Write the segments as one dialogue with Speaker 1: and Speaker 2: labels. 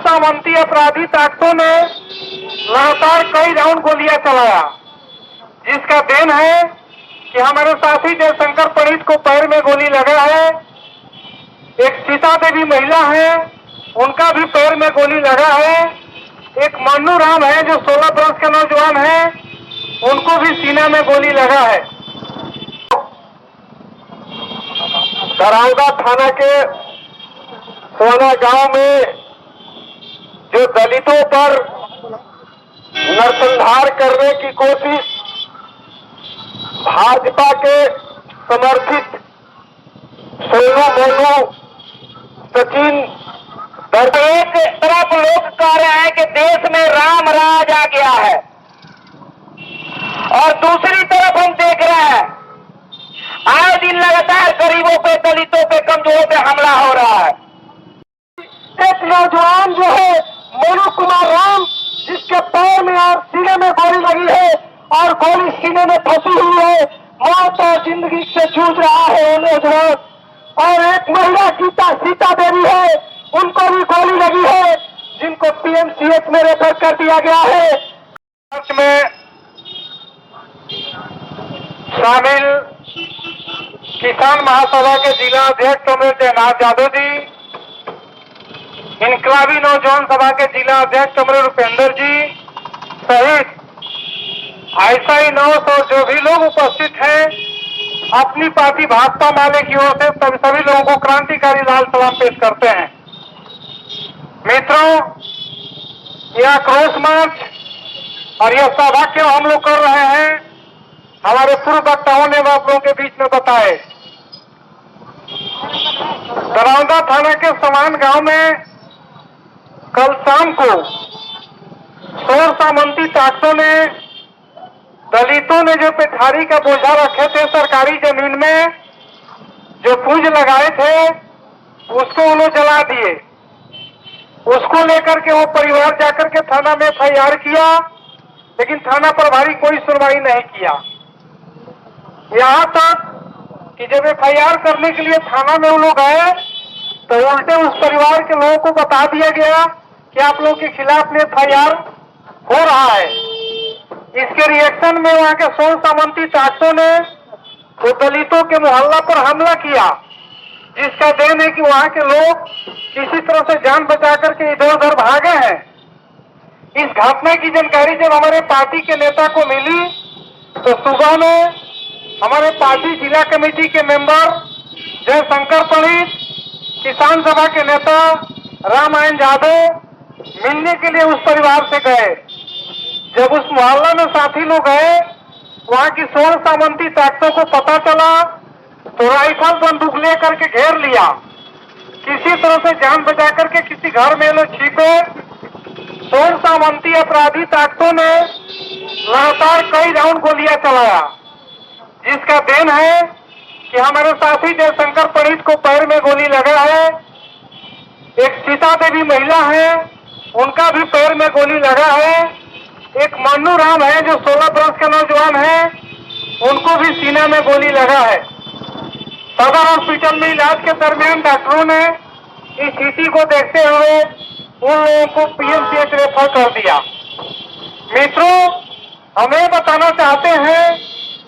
Speaker 1: सामंती अपराधी ताकतों ने लगातार कई राउंड गोलियां चलाया, जिसका देन है कि हमारे साथी जयशंकर पंडित को पैर में गोली लगा है। एक सीता देवी महिला है, उनका भी पैर में गोली लगा है। एक मन्नू राम है जो 16 वर्ष के नौजवान है, उनको भी सीने में गोली लगा है। दरौदा थाना के सोना गांव में जो दलितों पर नरसंहार करने की कोशिश भाजपा के समर्थित सोनू मोनू सचिन, एक तरफ लोग कह रहे हैं कि देश में राम राज आ गया है, और दूसरी तरफ हम देख रहे हैं आए दिन लगातार गरीबों पे, दलितों पे, कमजोरों पे हमला हो रहा है। एक नौजवान जो है मोनू कुमार राम, जिसके पैर में और सीने में गोली लगी है और गोली सीने में फंसी हुई है, मौत और जिंदगी से जूझ रहा है वो नौजवान। और एक महिला सीता देवी है, उनको भी गोली लगी है, जिनको पीएमसीएच में रेफर कर दिया गया है। में शामिल किसान महासभा के जिला अध्यक्ष कमरेड जयनाथ यादव जी, इनकलाबी नौजवान सभा के जिला अध्यक्ष कमरेड उपेंद्र जी सहित आईएसआई 9 और जो भी लोग उपस्थित हैं, अपनी पार्टी भाजपा माले की ओर से सभी लोगों को क्रांतिकारी लाल सलाम पेश करते हैं। मित्रों, यह आक्रोश मार्च और यह सभा क्यों हम लोग कर रहे हैं, हमारे पूर्व वक्ताओं ने आप लोगों के बीच में बताए। दरौदा थाना के समान गांव में कल शाम को सोर सामंती ताकतों ने, दलितों ने जो पेठारी का बोझा रखे थे सरकारी जमीन में, जो पूंज लगाए थे, उसको उन्होंने जला दिए। उसको लेकर के वो परिवार जाकर के थाना में एफआईआर किया, लेकिन थाना प्रभारी कोई सुनवाई नहीं किया। यहाँ तक कि जब एफआईआर करने के लिए थाना में वो लोग गए तो उल्टे उस परिवार के लोगों को बता दिया गया कि आप लोगों के खिलाफ में एफआईआर हो रहा है। इसके रिएक्शन में वहां के सोन सामंती ताकतों ने वो दलितों के मोहल्ला पर हमला किया, जिसका देन है कि वहां के लोग किसी तरह से जान बचा करके इधर उधर भागे हैं। इस घटना की जानकारी जब हमारे पार्टी के नेता को मिली तो सुबह में हमारे पार्टी जिला कमेटी के मेंबर जयशंकर पंडित, किसान सभा के नेता रामायण यादव मिलने के लिए उस परिवार से गए। जब उस मोहल्ला में साथी लोग गए, वहां की सोन सामंती ताकतों को पता चला तो राइफल बंदूक लेकर के घेर लिया। किसी तरह से जान बचा करके किसी घर में लोग छिपे। सोन सामंती अपराधी ताकतों ने लगातार कई राउंड गोलियां चलाया, जिसका देन है कि हमारे साथी जयशंकर पंडित को पैर में गोली लगा है। एक सीता देवी महिला है, उनका भी पैर में गोली लगा है। एक मन्नू राम है जो 16 वर्ष के नौजवान है, उनको भी सीने में गोली लगा है। सदर हॉस्पिटल में इलाज के दरमियान डॉक्टरों ने इस स्थिति को देखते हुए उन लोगों को पीएमसीएच रेफर कर दिया। मित्रों, हमें बताना चाहते हैं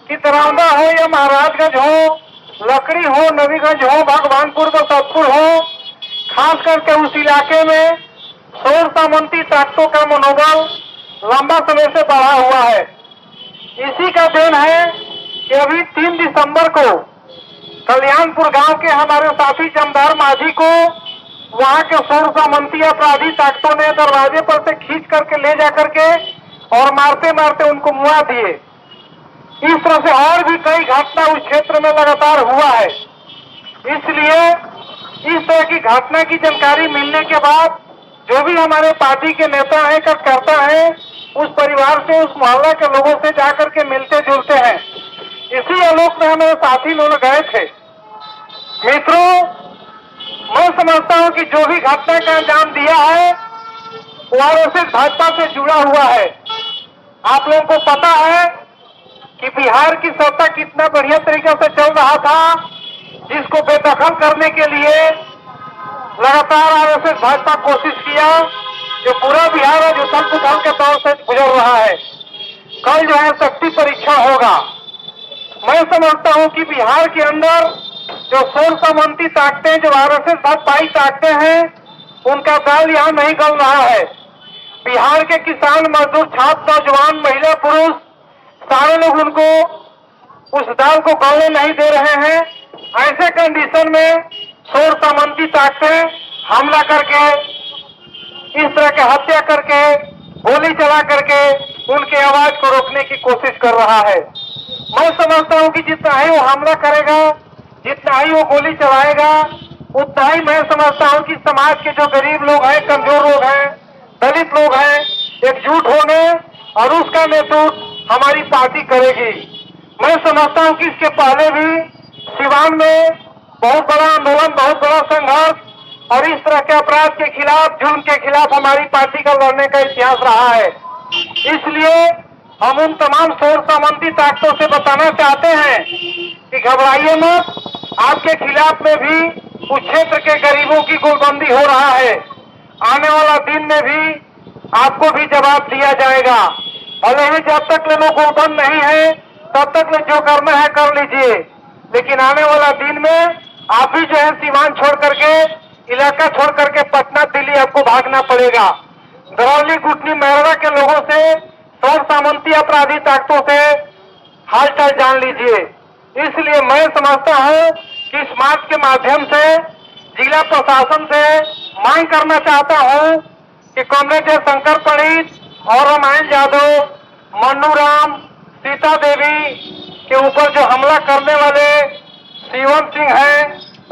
Speaker 1: कि दरौदा हो या महाराजगंज हो, लकड़ी हो, नवीगंज हो, भगवानपुर बसतपुर हो, खास करके उस इलाके में सोर सामंती ताकतों का मनोबल लंबा समय से बढ़ा हुआ है। इसी का देन है कि अभी 3 दिसंबर को कल्याणपुर गांव के हमारे साथी जमदार माझी को वहां के सोर सामंती अपराधी ताकतों ने दरवाजे पर से खींच करके ले जाकर के और मारते मारते उनको मुआ दिए। इस तरह से और भी कई घटना उस क्षेत्र में लगातार हुआ है। इसलिए इस तरह की घटना की जानकारी मिलने के बाद जो भी हमारे पार्टी के नेता हैं, कार्यकर्ता हैं, उस परिवार से, उस मोहल्ला के लोगों से जाकर के मिलते जुलते हैं। इसी आलोक में हमारे साथी लोग गए थे। मित्रों, मैं समझता हूं कि जो भी घटना का अंजाम दिया है वो आरएसएस भाजपा से जुड़ा हुआ है। आप लोगों को पता है कि बिहार की सत्ता कितना बढ़िया तरीके से चल रहा था, जिसको बेदखल करने के लिए लगातार आरएसएस भाजपा कोशिश किया कि पूरा बिहार आज उथल पुथल के दौर से गुजर रहा है। कल जो है शक्ति परीक्षा होगा। मैं समझता हूं कि बिहार के अंदर जो सोर सामंती ताकतें, जो आरएसएस भाजपाई ताकतें हैं, उनका दाल यहां नहीं गल रहा है। बिहार के किसान, मजदूर, छात्र, नौजवान, महिला, पुरुष सारे लोग उनको उस दाल को गलने नहीं दे रहे हैं। ऐसे कंडीशन में सोर सामंती ताकतें हमला करके, इस तरह के हत्या करके, गोली चला करके उनके आवाज को रोकने की कोशिश कर रहा है। मैं समझता हूं कि जितना ही वो हमला करेगा, जितना ही वो गोली चलाएगा, उतना ही मैं समझता हूं कि समाज के जो गरीब लोग हैं, कमजोर लोग हैं, दलित लोग हैं, एकजुट होंगे और उसका नेतृत्व हमारी पार्टी करेगी। मैं समझता हूं कि इसके पहले भी सिवान में बहुत बड़ा आंदोलन, बहुत बड़ा संघर्ष और इस तरह के अपराध के खिलाफ, जुल्म के खिलाफ हमारी पार्टी का लड़ने का इतिहास रहा है। इसलिए हम उन तमाम सोर सामंती ताकतों से बताना चाहते हैं कि घबराइए मत, आपके खिलाफ में भी उस क्षेत्र के गरीबों की गोलबंदी हो रहा है। आने वाला दिन में भी आपको भी जवाब दिया जाएगा। भले ही जब तक लोग गोलबंद नहीं है तब तक जो करना है कर लीजिए, लेकिन आने वाला दिन में आप भी जो है सीमान छोड़ करके, इलाका छोड़ करके पटना, दिल्ली आपको भागना पड़ेगा। दरौली, गुटनी, मेरवा के लोगों से, सोर सामंती अपराधी ताकतों से हालचाल जान लीजिए। इसलिए मैं समझता हूं कि इस मार्च के माध्यम से जिला प्रशासन से मांग करना चाहता हूं कि कॉमरेड शंकर पंडित और रामायण यादव, मन्नू राम, सीता देवी के ऊपर जो हमला करने वाले शिवम सिंह है,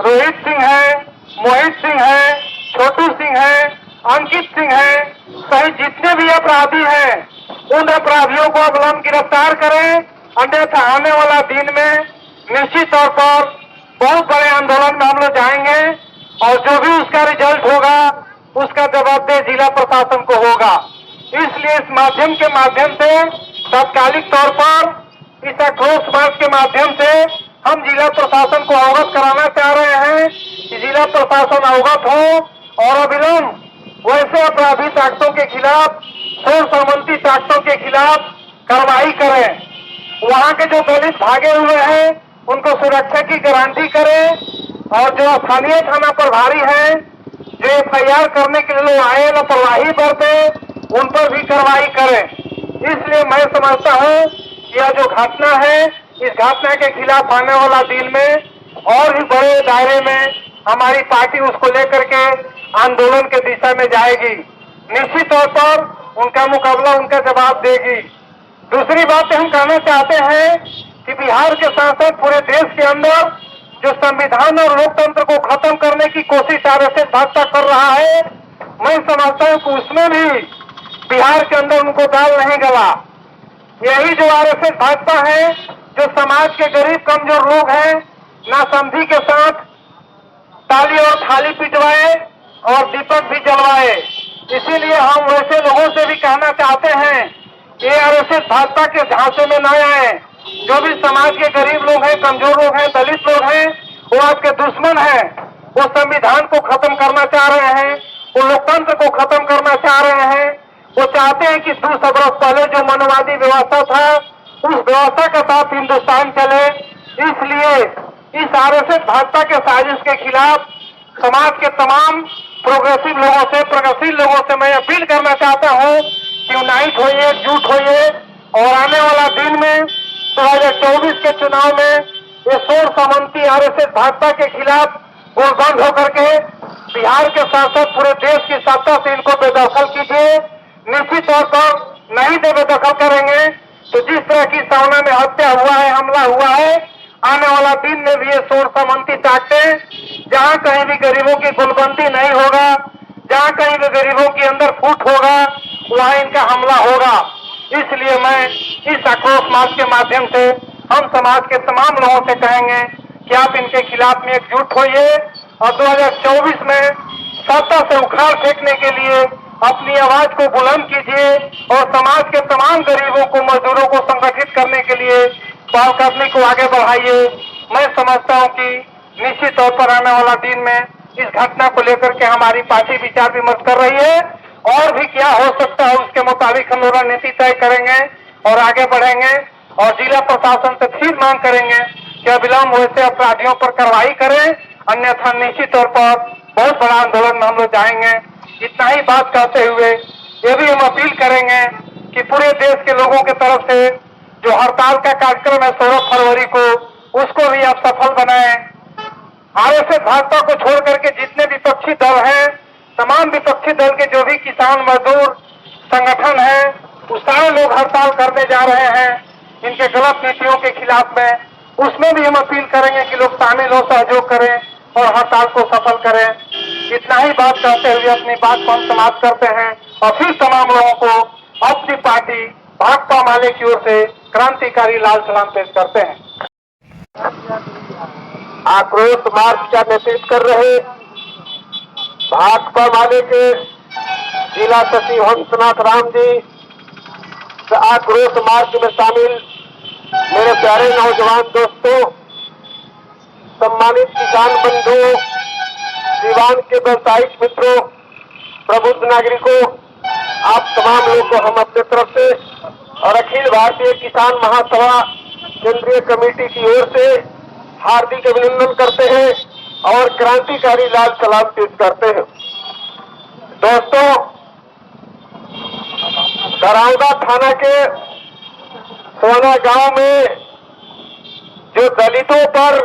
Speaker 1: रोहित सिंह है, मोहित सिंह है, छोटू सिंह है, अंकित सिंह है, सहित जितने भी अपराधी हैं, उन अपराधियों को अवलंब गिरफ्तार करें। अन्यथा आने वाला दिन में निश्चित तौर पर बहुत बड़े आंदोलन में हम लोग जाएंगे और जो भी उसका रिजल्ट होगा उसका जवाबदेह जिला प्रशासन को होगा। इसलिए इस माध्यम के माध्यम से तात्कालिक तौर पर इस आक्रोश मार्च के माध्यम से हम जिला प्रशासन को अवगत कराना चाह रहे हैं कि जिला प्रशासन अवगत हो और अविलंब वैसे अपराधी ताकतों के खिलाफ, सोर सामंती ताकतों के खिलाफ कार्रवाई करें। वहां के जो दलित भागे हुए हैं उनको सुरक्षा की गारंटी करें और जो स्थानीय थाना प्रभारी हैं, जो एफआईआर करने के लिए आए लापरवाही बरते, उन पर भी कार्रवाई करें। इसलिए मैं समझता हूं कि यह जो घटना है, इस घटना के खिलाफ आने वाला दिन में और भी बड़े दायरे में हमारी पार्टी उसको लेकर के आंदोलन के दिशा में जाएगी। निश्चित तौर पर उनका मुकाबला, उनका जवाब देगी। दूसरी बात हम कहना चाहते हैं कि बिहार के साथ साथ पूरे देश के अंदर जो संविधान और लोकतंत्र को खत्म करने की कोशिश आरएसएस भाजपा कर रहा है, मैं समझता हूं कि उसमें भी बिहार के अंदर उनको दाल नहीं गला। यही जो आरएसएस भाजपा है, जो समाज के गरीब कमजोर लोग हैं, नासमझी के साथ ताली और थाली पिटवाए और दीपक भी जलवाए। इसीलिए हम वैसे लोगों से भी कहना चाहते हैं कि आरएसएस भाजपा के झांसे में न आए। जो भी समाज के गरीब लोग हैं, कमजोर लोग हैं, दलित लोग हैं, वो आपके दुश्मन हैं। वो संविधान को खत्म करना चाह रहे हैं, वो लोकतंत्र को खत्म करना चाह रहे हैं। वो चाहते हैं कि 200 बरस पहले जो मनवादी व्यवस्था था, उस व्यवस्था के साथ हिंदुस्तान चले। इसलिए इस आरएसएस भाजपा के साजिश के खिलाफ समाज के तमाम प्रोग्रेसिव लोगों से, प्रगतिशील लोगों से मैं अपील करना चाहता हूं कि यूनाइट होइए, एकजुट होइए और आने वाला दिन में 2024 के चुनाव में ये सोर सामंती आरएसएस भाजपा के खिलाफ गोलबंद होकर के बिहार के साथ साथ पूरे देश की सत्ता से इनको बेदखल कीजिए। निश्चित तौर पर नहीं दे बेदखल करेंगे तो जिस तरह की सावना में हत्या हुआ है, हमला हुआ है, आने वाला दिन में भी ये सोर सामंती ताकतें, जहां कहीं भी गरीबों की गुलबंदी नहीं होगा, जहां कहीं भी गरीबों के अंदर फूट होगा, वहां इनका हमला होगा। इसलिए मैं इस आक्रोश मार्च के माध्यम से हम समाज के तमाम लोगों से कहेंगे कि आप इनके खिलाफ में एकजुट होइए और 2024 में सत्ता से उखाड़ फेंकने के लिए अपनी आवाज को बुलंद कीजिए और समाज के तमाम गरीबों को, मजदूरों को संगठित करने के लिए पहल करने को आगे बढ़ाइए। मैं समझता हूं कि निश्चित तौर पर आने वाला दिन में इस घटना को लेकर के हमारी पार्टी विचार विमर्श कर रही है और भी क्या हो सकता है उसके मुताबिक हम लोग रणनीति तय करेंगे और आगे बढ़ेंगे और जिला प्रशासन से फिर मांग करेंगे कि अविलंब वैसे अपराधियों पर कार्रवाई करें, अन्यथा निश्चित तौर पर बहुत बड़ा आंदोलन में हम लोग जाएंगे। इतना ही बात कहते हुए ये भी हम अपील करेंगे कि पूरे देश के लोगों की तरफ से जो हड़ताल का कार्यक्रम है 16 फरवरी को, उसको भी आप सफल बनाएं। आरएसएस भाजपा को छोड़ करके जितने विपक्षी दल हैं, तमाम विपक्षी दल के जो भी किसान मजदूर संगठन हैं, वो सारे लोग हड़ताल करने जा रहे हैं इनके गलत नीतियों के खिलाफ में। उसमें भी हम अपील करेंगे कि लोग शामिल हो, सहयोग करें और हड़ताल को सफल करें। इतना ही बात कहते हुए अपनी बात को हम समाप्त करते हैं और फिर तमाम लोगों को अपनी पार्टी भाकपा माले की ओर से क्रांतिकारी लाल सलाम पेश करते हैं।
Speaker 2: आक्रोश मार्च का नेतृत्व कर रहे भाकपा माले के जिला सचिव हंसनाथ राम जी, आक्रोश मार्च में शामिल मेरे प्यारे नौजवान दोस्तों, सम्मानित किसान बंधुओं, दीवान के व्यवसायिक मित्रों, प्रबुद्ध नागरिकों, आप तमाम लोगों को हम अपने तरफ से और अखिल भारतीय किसान महासभा केंद्रीय कमेटी की ओर से हार्दिक अभिनंदन करते हैं और क्रांतिकारी लाल सलाम पेश करते हैं। दोस्तों, दरौदा थाना के सोना गांव में जो दलितों पर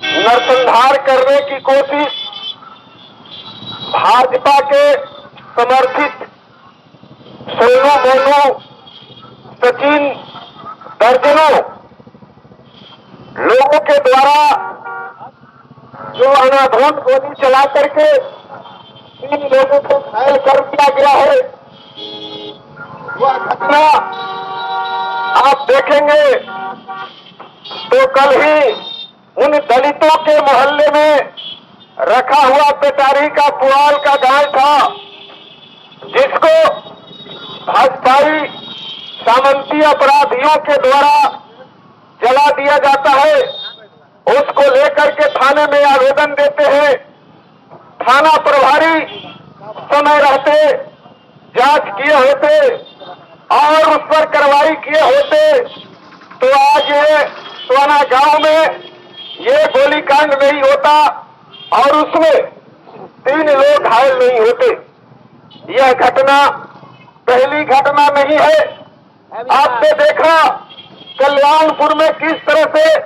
Speaker 2: नरसंहार करने की कोशिश भाजपा के समर्थित सोनू मोनू सचिन दर्जनों लोगों के द्वारा जो अनाधूत गोली चला करके 3 लोगों को घायल कर दिया गया है, वह घटना आप देखेंगे तो कल ही उन दलितों के मोहल्ले में रखा हुआ पेटारी का पुआल का गाय था, जिसको भाजपाई सामंती अपराधियों के द्वारा जला दिया जाता है। उसको लेकर के थाने में आवेदन देते हैं। थाना प्रभारी समय रहते जांच किए होते और उस पर कार्रवाई किए होते तो आज ये सोना गांव में ये गोलीकांड नहीं होता और उसमें 3 लोग घायल नहीं होते। यह घटना पहली घटना नहीं है। आपने देखा कल्याणपुर में किस तरह से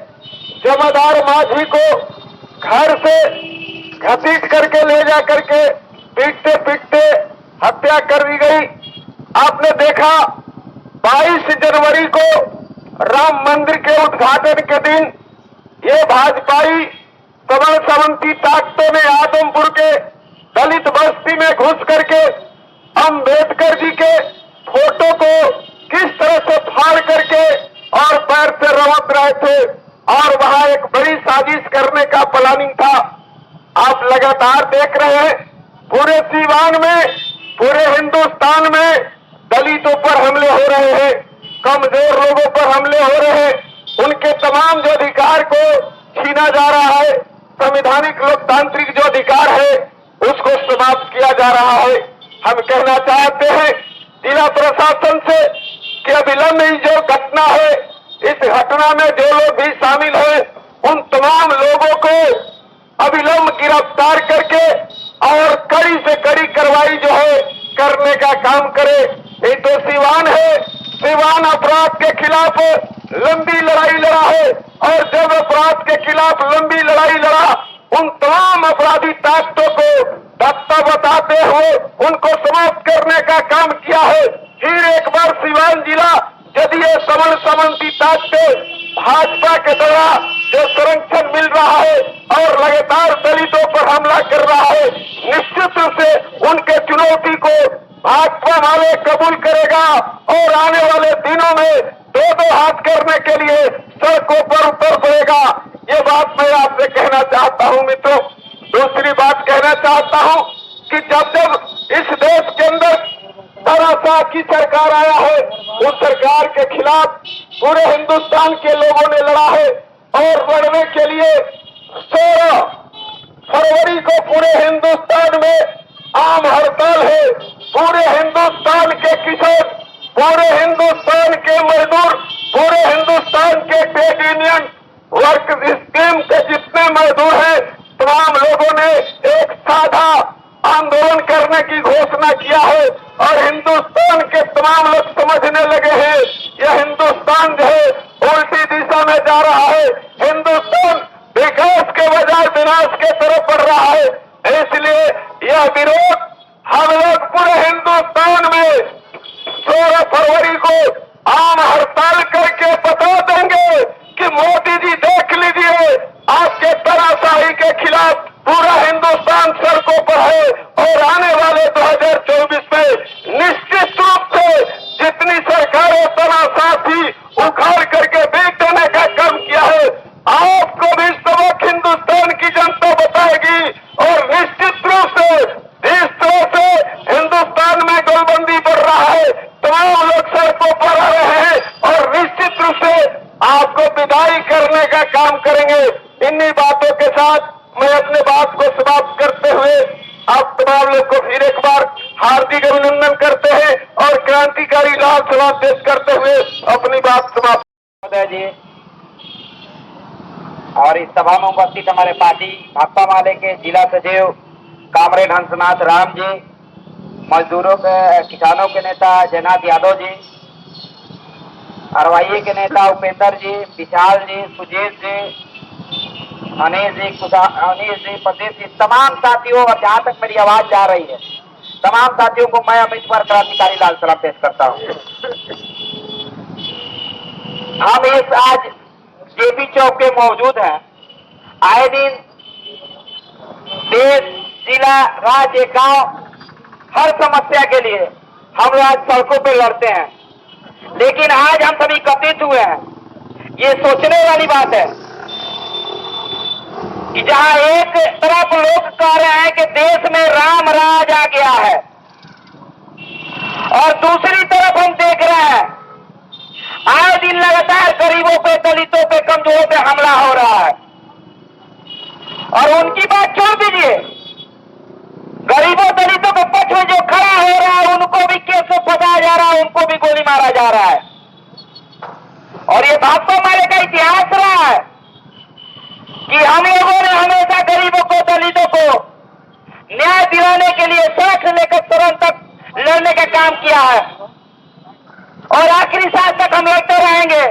Speaker 2: जमादार माझी को घर से घसीट करके ले जा करके पीटते पीटते हत्या कर दी गई। आपने देखा 22 जनवरी को राम मंदिर के उद्घाटन के दिन ये भाजपाई कमल सावंती ताकतों ने आदमपुर के दलित बस्ती में घुस करके अंबेडकर जी के फोटो को किस तरह से फाड़ करके और पैर से रौंद रहे थे और वहां एक बड़ी साजिश करने का प्लानिंग था। आप लगातार देख रहे हैं पूरे सीवान में, पूरे हिंदुस्तान में दलितों पर हमले हो रहे हैं, कमजोर लोगों पर हमले हो रहे हैं, उनके तमाम जो अधिकार को छीना जा रहा है, संवैधानिक लोकतांत्रिक जो अधिकार है उसको समाप्त किया जा रहा है। हम कहना चाहते हैं जिला प्रशासन से कि अविलंब जो घटना है, इस घटना में जो लोग भी शामिल हैं उन तमाम लोगों को अविलंब गिरफ्तार करके और कड़ी से कड़ी कार्रवाई जो है करने का काम करे। ये तो सिवान है, सिवान अपराध के खिलाफ लंबी लड़ाई लड़ा है और जब अपराध के खिलाफ लंबी लड़ाई लड़ा उन तमाम अपराधी ताकतों को धक्का बताते हुए उनको समाप्त करने का काम किया है। फिर एक बार सिवान जिला यदि ये समन समन्ती ताकतें भाजपा के द्वारा जो संरक्षण मिल रहा है और लगातार दलितों पर हमला कर रहा है, निश्चित रूप से उनके चुनौती को भाजपा वाले कबूल करेगा और आने वाले दिनों में 2-2 हाथ करने के लिए सड़कों पर उतर पड़ेगा। ये बात मैं आपसे कहना चाहता हूं मित्रों। दूसरी बात कहना चाहता हूं कि जब जब इस देश के अंदर तानाशाह की सरकार आया है, उस सरकार के खिलाफ पूरे हिंदुस्तान के लोगों ने लड़ा है और लड़ने के लिए फरवरी को पूरे हिंदुस्तान में आम हड़ताल है। पूरे हिंदुस्तान के किसान, पूरे हिंदुस्तान के मजदूर, पूरे हिंदुस्तान के ट्रेड यूनियन वर्क स्कीम के जितने मजदूर हैं, तमाम लोगों ने एक साधा आंदोलन करने की घोषणा किया है और हिंदुस्तान के तमाम लोग समझने लगे हैं यह हिंदुस्तान जो है उल्टी दिशा में जा रहा है। हिंदुस्तान विकास के बजाय विनाश के तरफ बढ़ रहा है। इसलिए यह विरोध हम लोग पूरे हिंदुस्तान में 16 फरवरी को आम हड़ताल करके बता देंगे कि मोदी जी देख लीजिए, आपके तानाशाही के खिलाफ पूरा हिंदुस्तान सड़कों पर है और आने वाले 2024 में निश्चित रूप से जितनी सरकारें तानाशाही उखाड़ करके बेच देने का काम किया है, आपको भी सबक हिंदुस्तान की जनता बताएगी और निश्चित रूप से इस तरह से हिंदुस्तान में गोलबंदी बढ़ रहा है, तमाम लोग सड़कों पर आ रहे हैं और निश्चित रूप से आपको विदाई करने का काम करेंगे। इन्हीं बातों के साथ मैं अपने बात को समाप्त करते हुए आप तमाम लोग को फिर एक बार हार्दिक अभिनंदन करते हैं और क्रांतिकारी लाल सलाम पेश करते हुए अपनी बात समाप्त।
Speaker 3: महोदय जी और इस सभा में उपस्थित हमारे पार्टी भाकपा माले के जिला सचिव कामरेड हंसनाथ राम जी, मजदूरों के किसानों के नेता जयनाथ यादव जी, अरवाइये के नेता उपेंद्र जी, विशाल जी, सुजीत जी, अनिल जी, प्रदीप जी, तमाम साथियों और जहां तक मेरी आवाज जा रही है तमाम साथियों को मैं अमित पर क्रांतिकारी लाल सलाम पेश करता हूं। हम इस आज जेपी चौक पे मौजूद हैं। आए दिन देश, जिला, राज्य, गांव हर समस्या के लिए हम लोग आज सड़कों पे लड़ते हैं, लेकिन आज हम सभी एकत्रित हुए हैं। ये सोचने वाली बात है कि जहां एक तरफ लोग कह रहे हैं कि देश में राम राज आ गया है और दूसरी तरफ हम देख रहे हैं आए दिन लगातार गरीबों पे, दलितों पे, कमजोरों पे हमला हो रहा है। और उनकी बात छोड़ दीजिए, गरीबों दलितों के पक्ष में जो खड़ा हो रहा है उनको भी केस में फंसाया जा रहा है, उनको भी गोली मारा जा रहा है। और ये भाकपा माले का इतिहास रहा है कि हम लोगों ने हमेशा गरीबों को, दलितों को न्याय दिलाने के लिए सड़क से लेकर तुरंत तक लड़ने का काम किया है और आखिरी सांस तक हम लड़ते रहेंगे।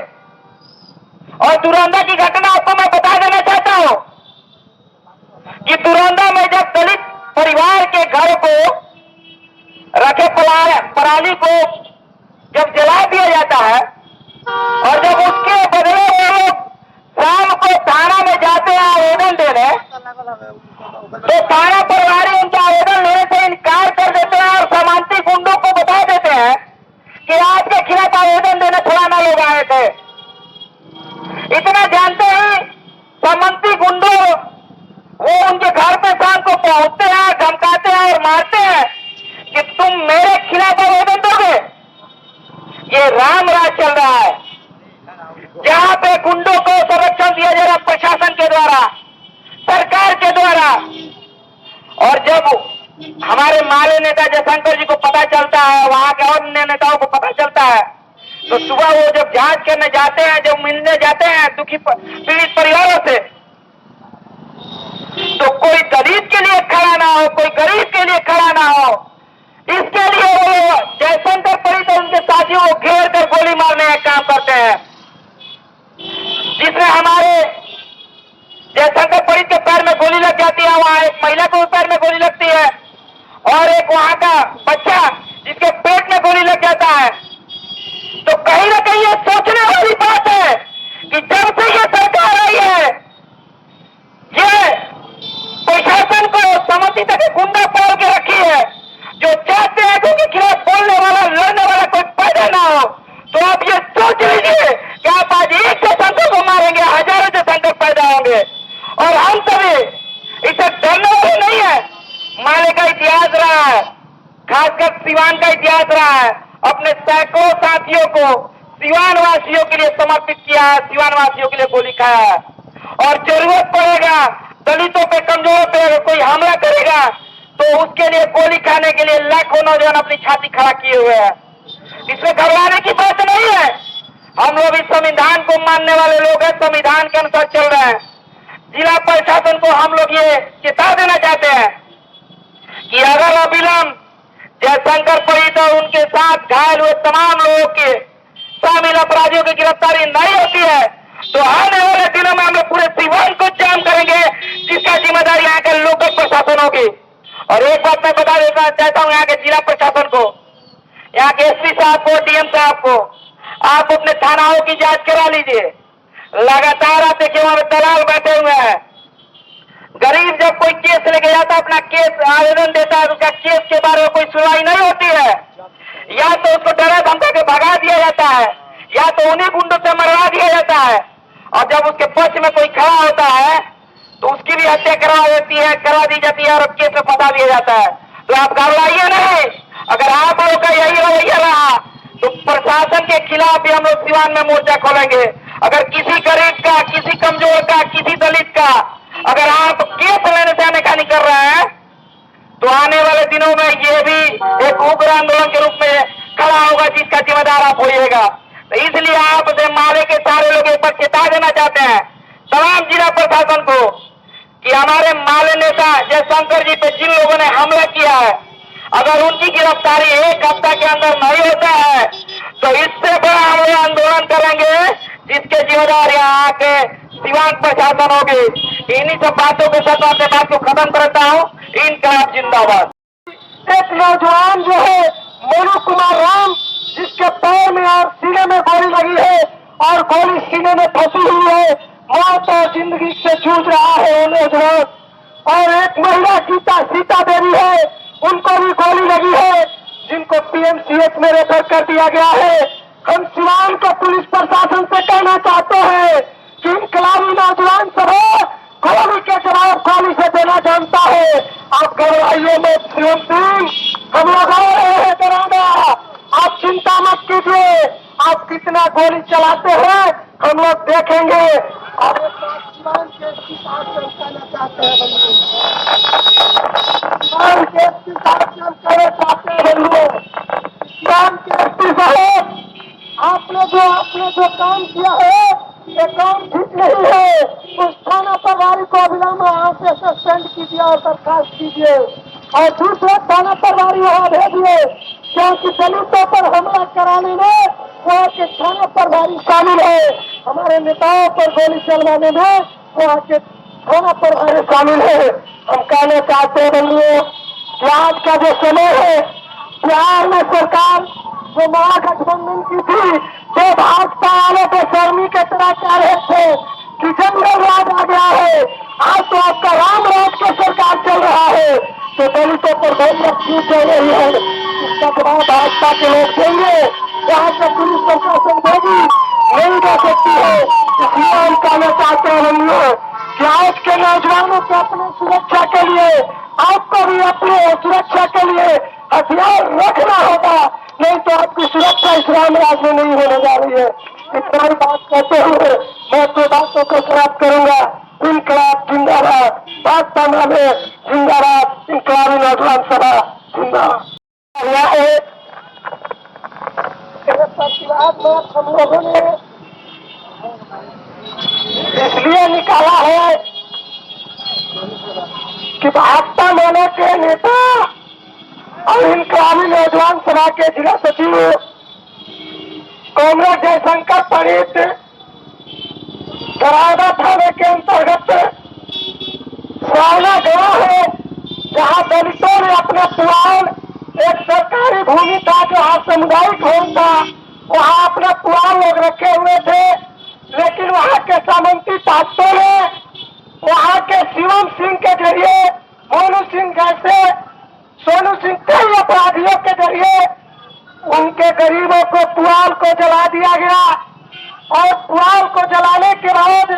Speaker 3: और दुरंदा की घटना आपको मैं बता देना चाहता हूं कि दुरंदा में जब दलित परिवार के घर को रखे पराली को जब जला दिया जाता है और जब उसके बदले वो लोग शाम को थाना में जाते हैं आवेदन देने, तो थाना प्रभारी उनका आवेदन लेने से इनकार कर देते हैं और सामांती गुंडों को बता देते हैं कि आपके खिलाफ आवेदन देने फलाना लोग आए थे। इतना जानते ही सामंती गुंडों वो उनके घर पे शाम को पहुंचते हैं, धमकाते हैं और मारते हैं कि तुम मेरे खिलाफ आवेदन दोगे। ये राम राज चल रहा है, जहां पे गुंडों को संरक्षण दिया जा रहा है प्रशासन के द्वारा, सरकार के द्वारा। और जब हमारे माले नेता जयशंकर जी को पता चलता है, वहां के और अन्य नेताओं को पता चलता है, तो सुबह वो जब जांच करने जाते हैं, जब मिलने जाते हैं दुखी पीड़ित परिवारों से, तो कोई दलित के लिए खड़ा ना हो, कोई गरीब के लिए खड़ा ना हो, इसके लिए वो जयशंकर परी तो उनके साथियों को घेर कर गोली मारने का काम करते हैं। जिसमें हमारे जयशंकर परी के पैर में गोली लग जाती है, वहां एक महिला को पैर में गोली लगती है और एक वहां का बच्चा जिसके पेट में गोली लग जाता है। तो कहीं ना कहीं ये सोचने वाली बात है कि जब से ये सरकार आई है, ये प्रशासन को समझती तक गुंडा पाल के रखी है, जो चाहते हैं कि उनके खिलाफ बोलने वाला, लड़ने वाला कोई पैदा ना हो। तो आप ये सोच लीजिए कि आप आज एक जयशंकर को मारेंगे, हजारों जयशंकर पैदा होंगे। और हम सभी इसे डरने वाले नहीं है। माले का इतिहास रहा है, खासकर सिवान का इतिहास रहा है, अपने सैकड़ों साथियों को सिवान वासियों के लिए समर्पित किया है, सिवान वासियों के लिए गोली खाया है। और जरूरत पड़ेगा दलितों पे, कमजोरों पे अगर कोई हमला करेगा तो उसके लिए गोली खाने के लिए लाखों नौजवान अपनी छाती खड़ा किए हुए हैं। इसमें घबराने की बात नहीं है। हम लोग इस संविधान को मानने वाले लोग हैं, संविधान के अनुसार चल रहे हैं। जिला प्रशासन को हम लोग ये चेता देना चाहते हैं कि अगर अविलंब जयशंकर पीड़ित और उनके साथ घायल हुए तमाम लोगों के शामिल अपराधियों की गिरफ्तारी नहीं होती है तो आने वाले दिनों में हम लोग पूरे सीवान को जाम करेंगे, जिसका जिम्मेदारी यहाँ के लोकल प्रशासन होगी। और एक बात मैं बता देना चाहता हूँ यहाँ के जिला प्रशासन को, यहाँ के एसपी साहब को, डीएम साहब को, आप अपने थानाओं की जांच करा लीजिए। लगातार आप देखिए वहां पे दलाल बैठे हुए हैं। गरीब जब कोई केस लेके जाता है, अपना केस आवेदन देता है, उसका केस के बारे में कोई सुनवाई नहीं होती है। या तो उसको डरा धमका के भगा दिया जाता है या तो उन्हीं गुंडों से मरवा दिया जाता है। और जब उसके पक्ष में कोई खड़ा होता है तो उसकी भी हत्या करा दी जाती है और केस में फंसा दिया जाता है। तो आप घबराइए नहीं। अगर आप लोगों का यही रवैया रहा तो प्रशासन के खिलाफ भी हम लोग सिवान में मोर्चा खोलेंगे। अगर किसी गरीब का, किसी कमजोर का, किसी दलित का अगर आप केस लेने से आने कर रहे हैं तो आने वाले दिनों में ये भी एक उग्र आंदोलन के रूप में खड़ा होगा, जिसका जिम्मेदार आप होइएगा। तो इसलिए आप माले के सारे लोग एक बार चेता देना चाहते हैं तमाम जिला प्रशासन को कि हमारे माले नेता जयशंकर जी पे जिन लोगों ने हमला किया है, अगर उनकी गिरफ्तारी एक हफ्ता के अंदर नहीं होता है तो इससे बड़ा हम लोग आंदोलन करेंगे, जिसके जिम्मेदार यहाँ के सिवान प्रशासन होगी। इन्हीं सब बातों के साथ अपने बात को खत्म करता हूँ। इनकलाब जिंदाबाद।
Speaker 2: एक नौजवान जो है मोनू कुमार राम, जिसके पैर में और सीने में गोली लगी है और गोली सीने में फंसी हुई है, मौत और जिंदगी से जूझ रहा है वो नौजवान। और एक महिला सीता देवी है, उनको भी गोली लगी है, जिनको पीएमसीएच में रेफर कर दिया गया है। हम सिवान के पुलिस प्रशासन से कहना चाहते हैं कि इनकलाबी नौजवान सब गोली के जवाब गोली से देना जानता है। आप घबराइए मत सीएम सिंह, हम लोग आ रहे हैं डराना, आप चिंता मत कीजिए। आप कितना गोली चलाते हैं हम लोग देखेंगे। और सिवान के एसपी साहब से कहना चाहते हैं सिवान के एसपी साहब से कहना चाहते हैं सिवान के एसपी साहब, आपने जो काम किया है ये काम ठीक नहीं है। उस थाना प्रभारी को अविलंब यहाँ से सस्पेंड कीजिए और बर्खास्त कीजिए और दूसरे थाना प्रभारी वहाँ भेजिए, क्योंकि दलितों पर हमला कराने में वहाँ के थाना प्रभारी शामिल है। हमारे नेताओं पर गोली चलवाने में वहाँ के थाना प्रभारी शामिल है। हम कहना चाहते हैं कि आज का जो समय है, बिहार में सरकार जो महागठबंधन की थी, जो भाजपा वालों के शर्मी के तरह कह रहे थे कि जंगल राज आ गया है, आज तो आपका राम राज का सरकार चल रहा है। तो दलितों पर गोलियां क्यों चल रही है, इसका जवाब भाजपा के लोग देंगे। यहाँ से पुलिस प्रशासन देगी नहीं दे सकती है। इसलिए हम कहना चाहते हैं हम लोग कि आज के नौजवानों को अपने सुरक्षा के लिए, आपको भी अपने सुरक्षा के लिए हथियार रखना होगा, नहीं तो आपकी सुरक्षा इस राम राज में नहीं होने जा रही है। इतना ही बात कहते हुए मैं अपनी बातों को समाप्त करूंगा। इनकलाब जिंदाबाद, भाजपा में जिंदाबाद, इनकलाबी नौजवान सभा जिंदाबाद। प्रतिवाद में हम लोगों ने इसलिए निकाला है कि भाजपा माना के नेता और इनकलाबी नौजवान सभा के जिला सचिव कॉमरेड जयशंकर पीड़ित दरादा थाने के अंतर्गत सावना गांव है, जहां दलितों ने अपना पुआल, एक सरकारी भूमि था जहां सामुदायिक भवन था, वहां अपना पुआल लोग रखे हुए थे। लेकिन वहां के सामंती ताकतों ने वहां के शिवम सिंह के जरिए, मोनू सिंह जैसे, सोनू सिंह कई अपराधियों के जरिए उनके गरीबों को पुआल को जला दिया गया। और पुआल को जलाने के बाद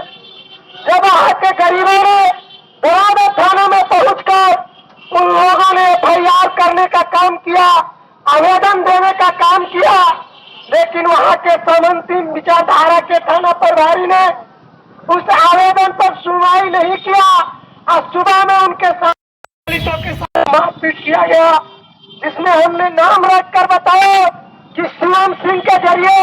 Speaker 2: जब वहां के गरीबों ने दरादा थाना में पहुंचकर उन लोगों ने एफआईआर करने का काम किया, आवेदन देने का काम किया, लेकिन वहां के सामंती विचारधारा के थाना प्रभारी ने उस आवेदन पर सुनवाई नहीं किया आज सुबह में उनके साथ दलितों के साथ मारपीट किया गया, जिसमें हमने नाम रख कर बताया कि सीएम सिंह के जरिए